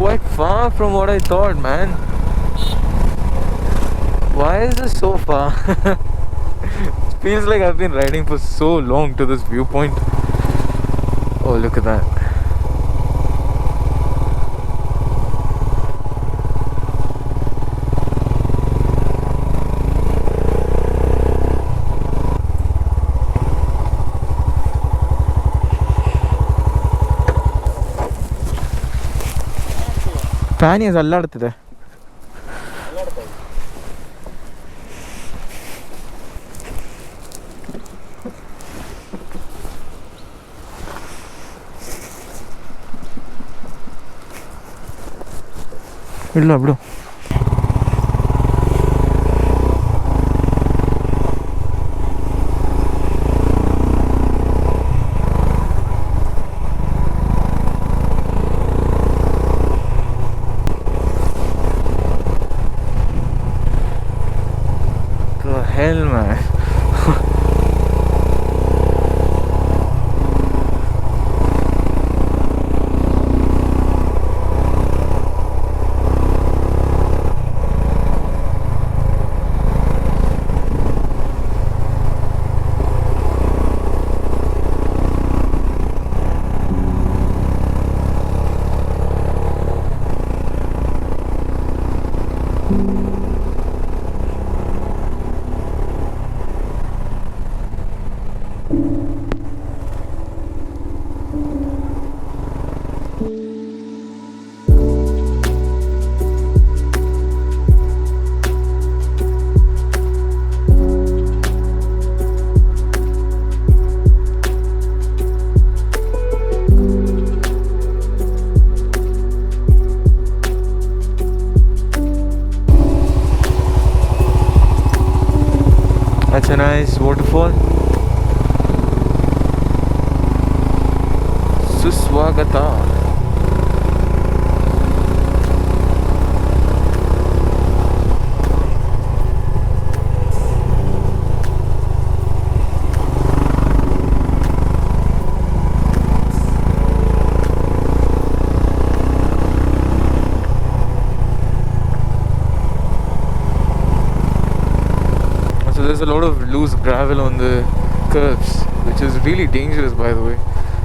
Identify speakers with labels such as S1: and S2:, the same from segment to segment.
S1: quite far from what I thought, man. Why is this so far? It feels like I've been riding for so long to this viewpoint. Oh, look at that. Panias alladutide. ಇಲ್ಲ ಬಿಡು. The hell, man. That's a nice waterfall. Suswagata. So there's a lot of loose gravel on the curves, which is really dangerous, by the way,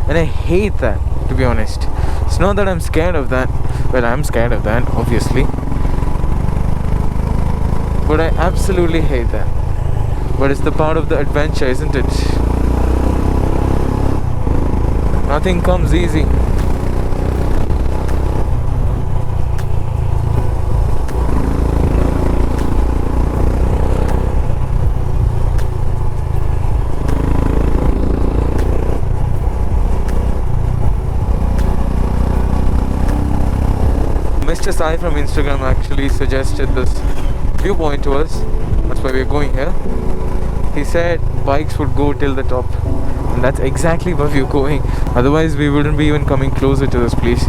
S1: and I hate that, to be honest. It's not that I'm scared of that. Well, I'm scared of that, obviously, but I absolutely hate that. But it's the part of the adventure, isn't it? Nothing comes easy. Mr. Sai from Instagram actually suggested this viewpoint to us. That's why we're going here. He said bikes would go till the top, and that's exactly where we're going. Otherwise we wouldn't be even coming closer to this place.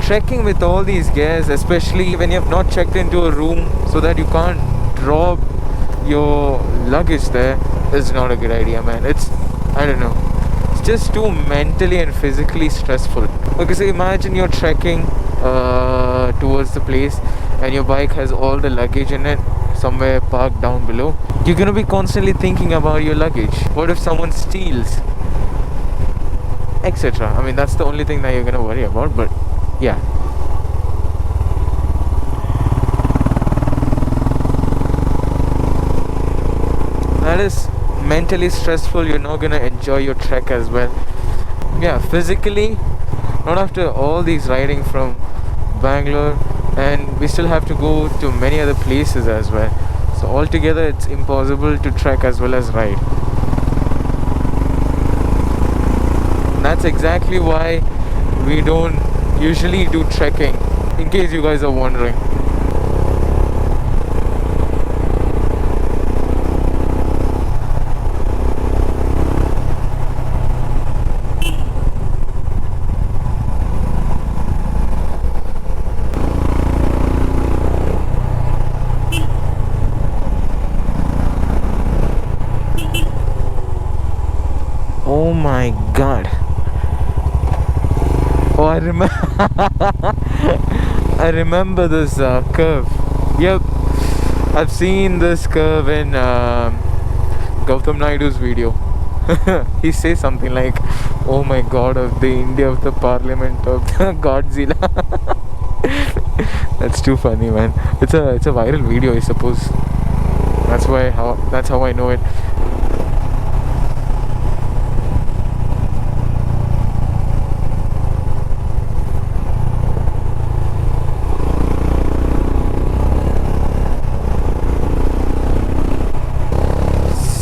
S1: Trekking with all these gears, especially when you have not checked into a room so that you can't drop your luggage there, is not a good idea, man. I don't know, it's just too mentally and physically stressful. Okay, so imagine you're trekking towards the place and your bike has all the luggage in it somewhere parked down below. You're gonna be constantly thinking about your luggage. What if someone steals, etc. I mean, that's the only thing that you're gonna worry about. But yeah, that is mentally stressful. You're not gonna enjoy your trek as well. Yeah, physically, not after all these riding from Bangalore, and we still have to go to many other places as well. So altogether it's impossible to trek as well as ride. And that's exactly why we don't usually do trekking, in case you guys are wondering. Oh my god. Oh, I remember. I remember this curve. Yep, I've seen this curve in Gautam Naidu's video. He says something like, "Oh my God, of the India of the Parliament of the Godzilla." That's too funny, man. It's a viral video, I suppose. That's how I know it.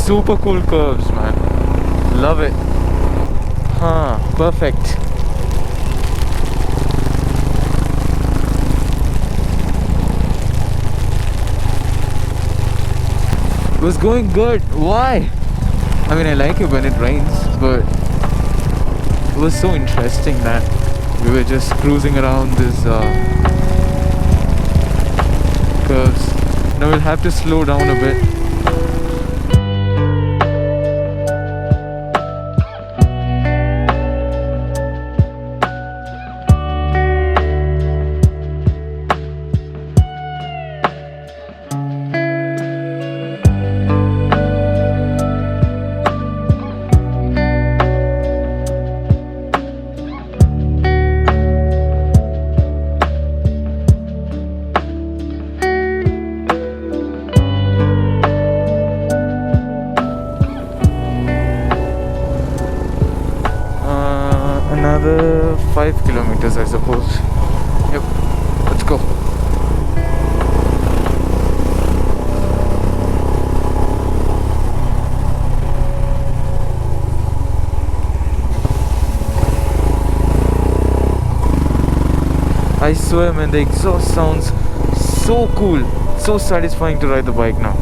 S1: Super cool curves, man. Love it. Perfect. It was going good. Why? I mean, I like it when it rains, but it was so interesting that we were just cruising around these curves. Now we'll have to slow down a bit. Another 5 kilometers, I suppose. Yep, let's go. I swear, man, the exhaust sounds so cool, so satisfying to ride the bike now.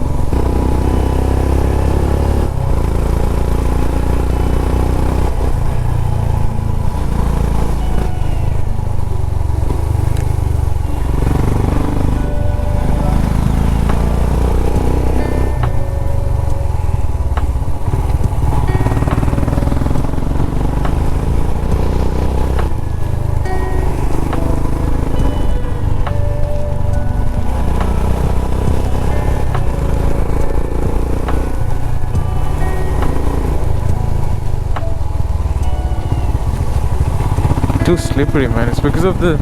S1: Too slippery, man. It's because of the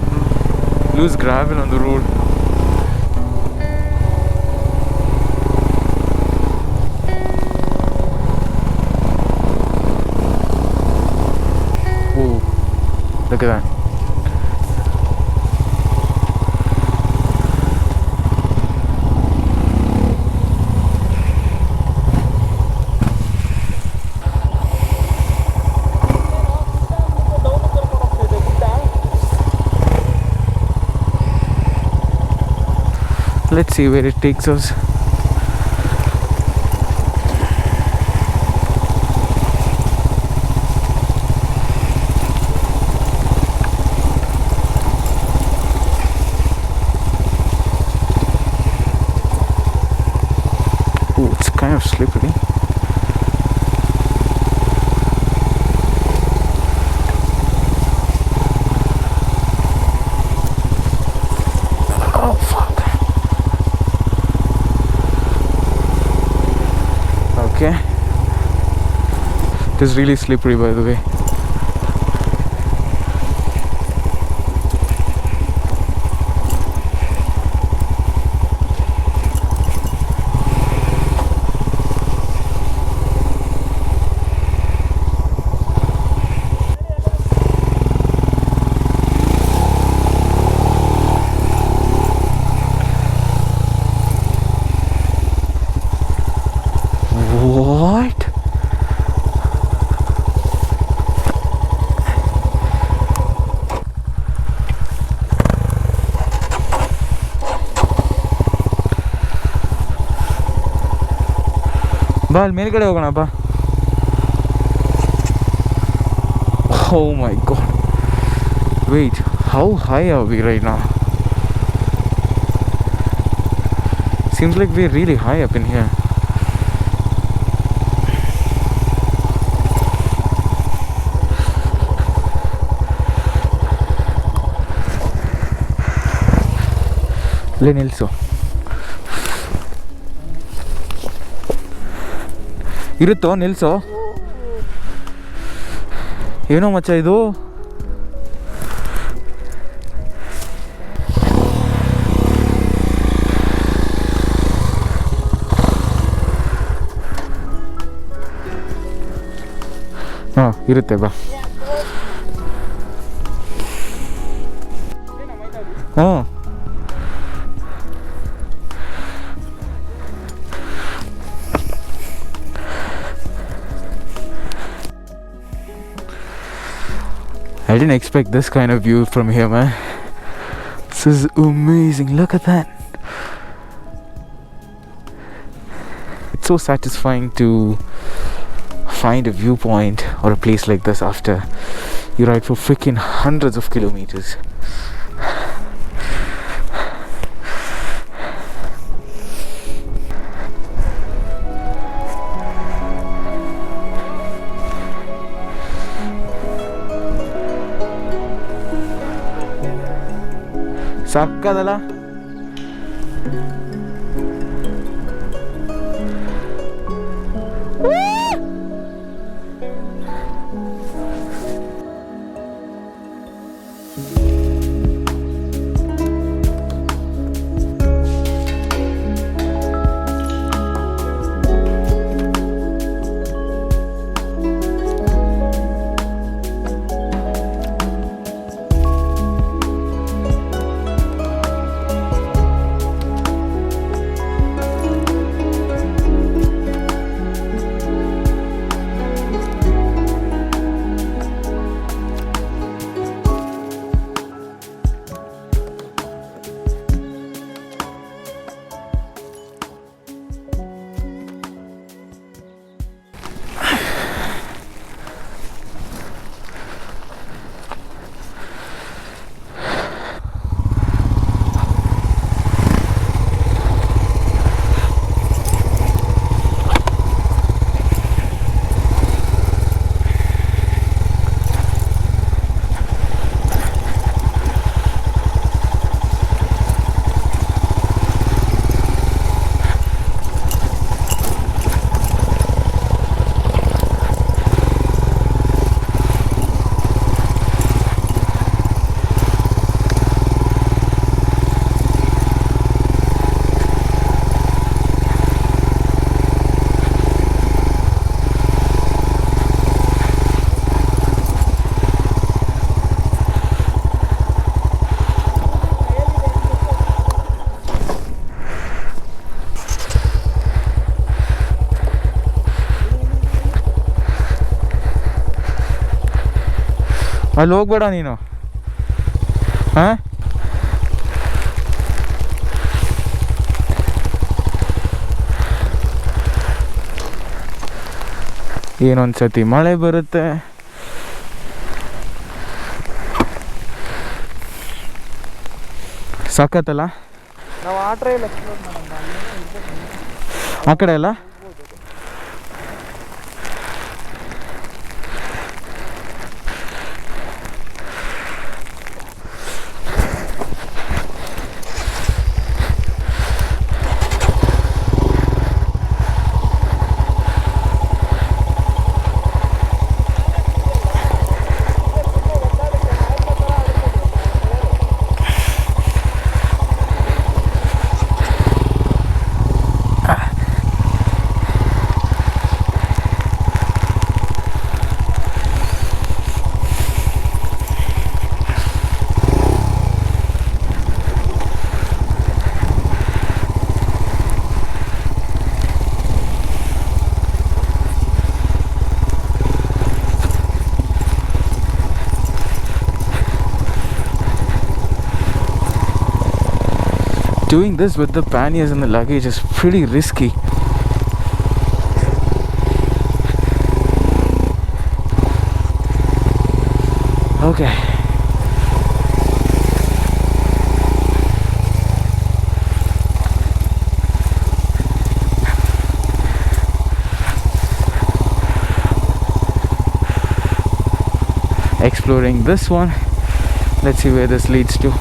S1: loose gravel on the road. Oh, look at that. Let's see where it takes us. Oh, it's kind of slippery. Okay, it is really slippery, by the way. What? Ball ಮೇಲ್ಗಡೆ ಹೋಗೋಣಪ್ಪ. Oh my god. Wait, how high are we right now? Seems like we're really high up in here. ಲೇ ನಿಲ್ಲಿಸು. ಇರುತ್ತೋ ನಿಲ್ಲಿಸೋ. ಏನೋ ಮಚ್ಚ ಇದು. ಹಾಂ ಇರುತ್ತೆ ಬಾ. ಹ್ಞೂ I didn't expect this kind of view from here, man. This is amazing. Look at that. It's so satisfying to find a viewpoint or a place like this after you ride for freaking hundreds of kilometers. ಸಕ್ಕದಲ್ಲ. ಅಲ್ಲಿ ಹೋಗ್ಬೇಡ ನೀನು. ಹಾಂ ಏನೊಂದು ಸತಿ ಮಳೆ ಬರುತ್ತೆ, ಸಖತ್ತಲ್ಲ.
S2: ನಾವು ಆ ಟ್ರೈಲ್
S1: ಆ ಕಡೆ ಎಲ್ಲ doing this with the panniers and the luggage is pretty risky. Okay. Exploring this one. Let's see where this leads to.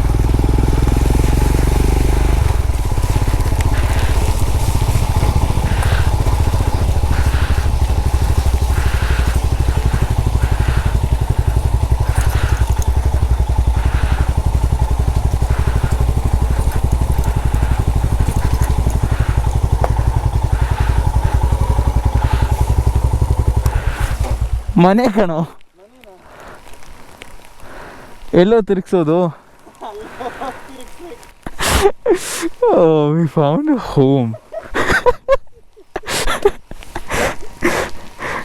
S1: ಮನೆ ಕಣೋ, ಎಲ್ಲೋ ತಿರುಗಿಸೋದು. Oh, we found a home.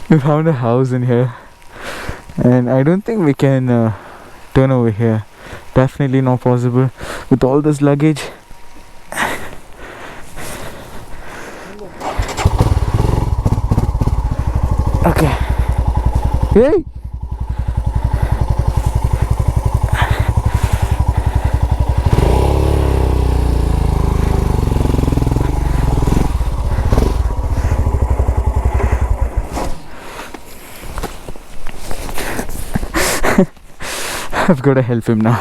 S1: We found a house in here, and I don't think we can turn over here. Definitely not possible with all this luggage. Okay. Hey. I've got to help him now.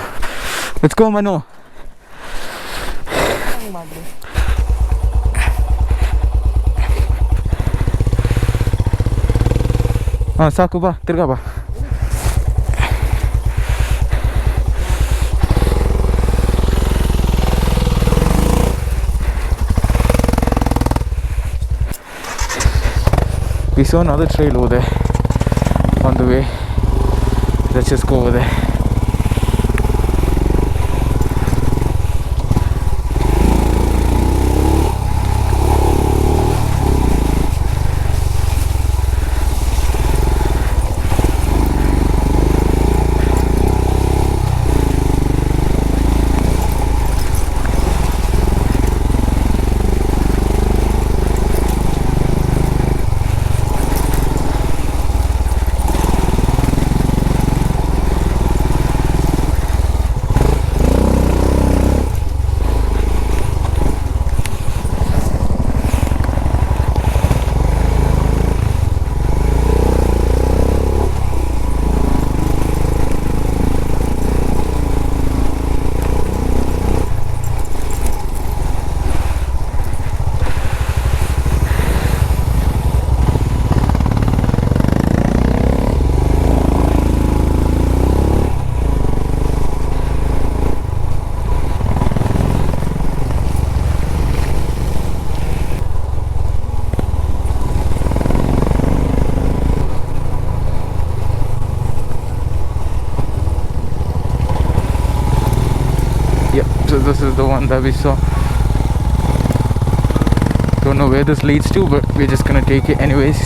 S1: Let's go, Manu. ಸಾಕು ಬಾ, ತಿರ್ಗಾ ಬಾ. We saw another trail over there on the way. Let's just go over there. So this is the one that we saw. Don't know where this leads to, but we're just gonna take it anyways.